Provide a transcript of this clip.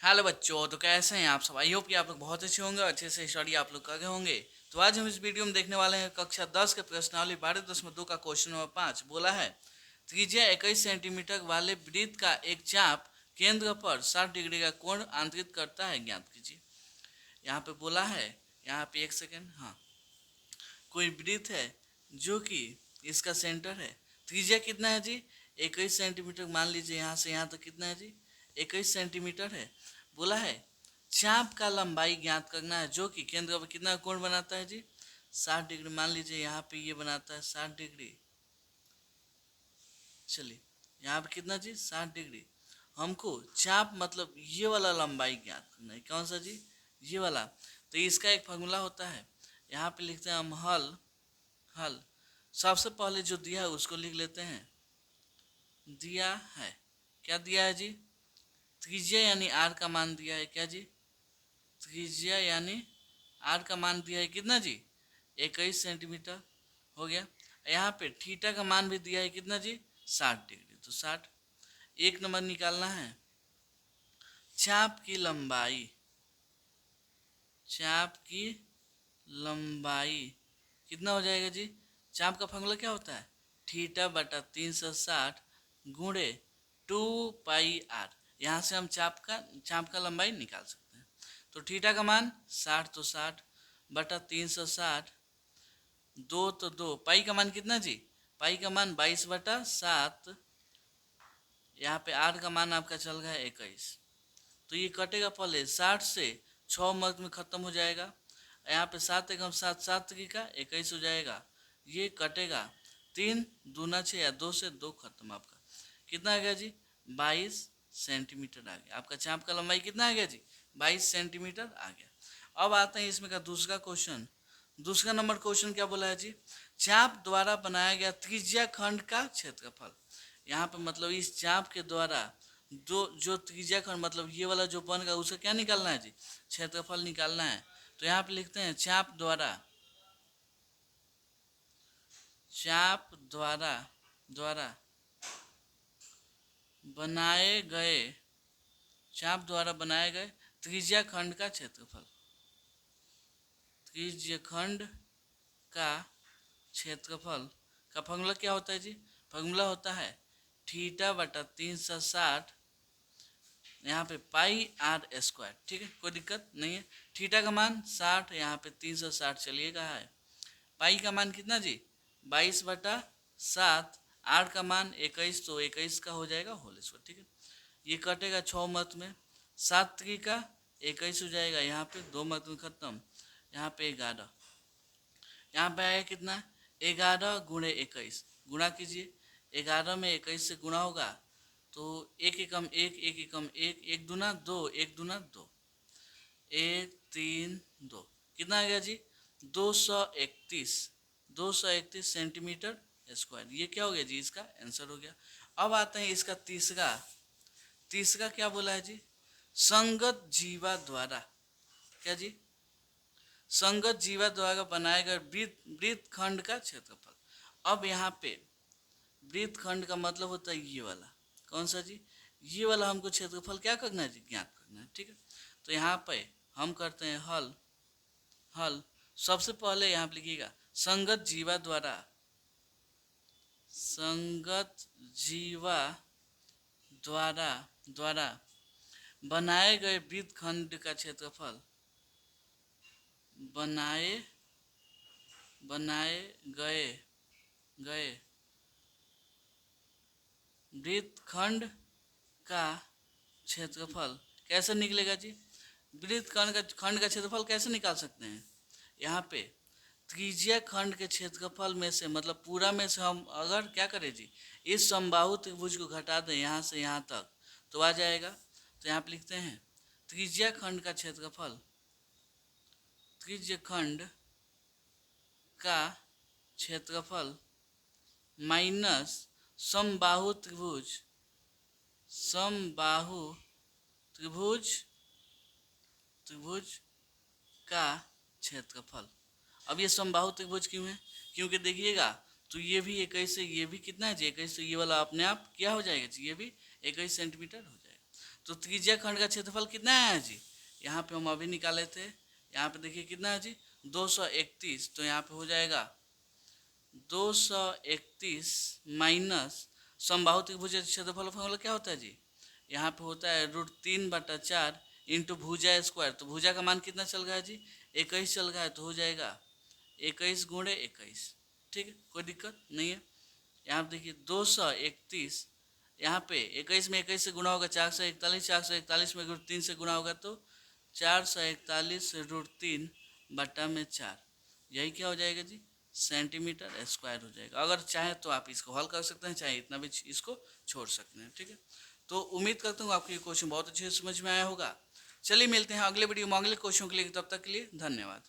Hello बच्चों, तो कैसे हैं आप सब। आई होप कि आप लोग बहुत अच्छे होंगे, अच्छे से स्टडी आप लोग कर रहे होंगे। तो आज हम इस वीडियो में देखने वाले हैं कक्षा 10 के प्रश्नावली 12.2 का क्वेश्चन नंबर 5। बोला है त्रिज्या 21 सेंटीमीटर वाले वृत्त का एक चाप केंद्र पर 60 डिग्री का कोण आंतरित करता है, ज्ञात कीजिए। यहाँ पे बोला है, यहाँ पे एक सेकेंड, हाँ, कोई वृत्त है जो कि इसका सेंटर है। त्रिज्या कितना है जी? 21 सेंटीमीटर। मान लीजिए यहाँ से यहाँ तक कितना है जी? 21 सेंटीमीटर है। बोला है चाप का लंबाई ज्ञात करना है जो कि केंद्र पर कितना कोण बनाता है जी? 60 डिग्री। मान लीजिए यहाँ पे ये बनाता है 60 डिग्री। चलिए यहाँ पे कितना जी? 60 डिग्री। हमको चाप मतलब ये वाला लंबाई ज्ञात करना है। कौन सा जी? ये वाला। तो इसका एक फार्मूला होता है, यहाँ पे लिखते हैं हम हल। हल सबसे पहले जो दिया है उसको लिख लेते हैं। दिया है, क्या दिया है जी? त्रिज्या यानी आर का मान दिया है। क्या जी? त्रिज्या यानी आर का मान दिया है कितना जी? 21 सेंटीमीटर हो गया। यहाँ पे थीटा का मान भी दिया है कितना जी? 60 डिग्री। तो 60। एक नंबर निकालना है चाप की लंबाई। चाप की लंबाई कितना हो जाएगा जी? चाप का फॉर्मूला क्या होता है? थीटा बटा 360 गुणे 2 पाई आर। यहाँ से हम चाप का लंबाई निकाल सकते हैं। तो थीटा का मान 60, तो 60 बटा 360, 2 तो 2। पाई का मान कितना जी? पाई का मान 22/7। यहाँ पे आर का मान आपका चल रहा है 21। तो ये कटेगा पहले 60 से 6 मर्द में ख़त्म हो जाएगा। यहाँ पे 7 एकम 7, 7 का 21 हो जाएगा। ये कटेगा 3 दूना 6 या 2 से 2 खत्म। आपका कितना आ गया जी? 22 सेंटीमीटर आ गया। आपका चाप का लंबाई कितना आ गया जी? 22 सेंटीमीटर आ गया। अब आते हैं इसमें का दूसरा क्वेश्चन। दूसरा नंबर क्वेश्चन क्या बोला है जी? चाप द्वारा बनाया गया त्रिज्या खंड का क्षेत्रफल। यहाँ पे मतलब इस चाप के द्वारा जो जो त्रिज्या खंड मतलब ये वाला जो बनेगा उसे क्या निकालना है जी? क्षेत्रफल निकालना है। तो यहाँ पे लिखते हैं चाप द्वारा, चाप द्वारा द्वारा बनाए गए, चाप द्वारा बनाए गए त्रिज्या खंड का क्षेत्रफल। त्रिज्या खंड का क्षेत्रफल का फॉर्मूला क्या होता है जी? फॉर्मूला होता है थीटा बटा 360, यहाँ पे पाई आर स्क्वायर। ठीक है, कोई दिक्कत नहीं है। थीटा का मान 60, यहाँ पे 360 चलिए कहा है। पाई का मान कितना जी? 22/7। आर का मान 21, तो 21 का हो जाएगा होल स्क्वायर। ठीक है, ये कटेगा 6 मत में। 7 का 21 हो जाएगा। यहाँ पे 2 मत में खत्म। यहाँ पे 11। यहाँ पे आएगा कितना? 11 गुणे 21। गुणा कीजिए, 11 में 21 से गुणा होगा तो एक एकम एक, एक एकम एक, एक दूना दो, एक दूना दो, 1 3 2। कितना आ गया जी? 231। 231 सेंटीमीटर स्क्वायर। ये क्या हो गया जी? इसका आंसर हो गया। अब आते हैं इसका तीसरा। तीसरा क्या बोला है जी? संगत जीवा द्वारा, क्या जी? संगत जीवा द्वारा बनाए गए वृत्त खंड का क्षेत्रफल। अब यहाँ पे वृत्त खंड का मतलब होता है ये वाला। कौन सा जी? ये वाला हमको क्षेत्रफल क्या करना है जी? ज्ञात करना है। ठीक है, तो यहाँ पे हम करते हैं हल। हल सबसे पहले यहाँ पे लिखिएगा संगत जीवा द्वारा, संगत जीवा द्वारा द्वारा बनाए गए वृत्त खंड का क्षेत्रफल। बनाए बनाए गए गए वृत्तखंड का क्षेत्रफल कैसे निकलेगा जी? वृत्तखंड का क्षेत्रफल कैसे निकाल सकते हैं? यहाँ पे त्रिज्या खंड के क्षेत्रफल में से मतलब पूरा में से हम अगर क्या करें जी, इस समबाहु त्रिभुज को घटा दें यहाँ से यहाँ तक तो आ जाएगा। तो यहाँ पे लिखते हैं त्रिज्या खंड का क्षेत्रफल, त्रिज्य खंड का क्षेत्रफल माइनस समबाहु त्रिभुज, समबाहु त्रिभुज त्रिभुज का क्षेत्रफल। अब ये समबाहु त्रिभुज क्यों है? क्योंकि देखिएगा तो ये भी 21 से ये भी कितना है जी? 21, तो ये वाला अपने आप क्या हो जाएगा जी? ये भी 21 सेंटीमीटर हो जाएगा। तो त्रिज्या खंड का क्षेत्रफल कितना है जी? यहाँ पे हम अभी निकाले थे। यहाँ पे देखिए कितना है जी? 231। तो यहाँ पे हो जाएगा 231 माइनस समबाहु त्रिभुज क्षेत्रफल फॉर्मूला क्या होता है जी? यहाँ पे होता है √3/4 इंटू भुजा स्क्वायर। तो भुजा का मान कितना चल गया है जी? 21 चल गया है। तो हो जाएगा 21 गुणे 21। ठीक है, कोई दिक्कत नहीं है। यहाँ पे देखिए 231, यहाँ पे 21 में 21 से गुणा होगा 441, 441 में √3 से गुणा होगा तो 441 √3/4। यही क्या हो जाएगा जी? सेंटीमीटर स्क्वायर हो जाएगा। अगर चाहे तो आप इसको हल कर सकते हैं, चाहे इतना भी इसको छोड़ सकते हैं। ठीक है, तो उम्मीद करता हूँ आपको ये क्वेश्चन बहुत अच्छे से समझ में आया होगा। चलिए मिलते हैं अगले वीडियो में अगले क्वेश्चन के लिए। तब तक के लिए धन्यवाद।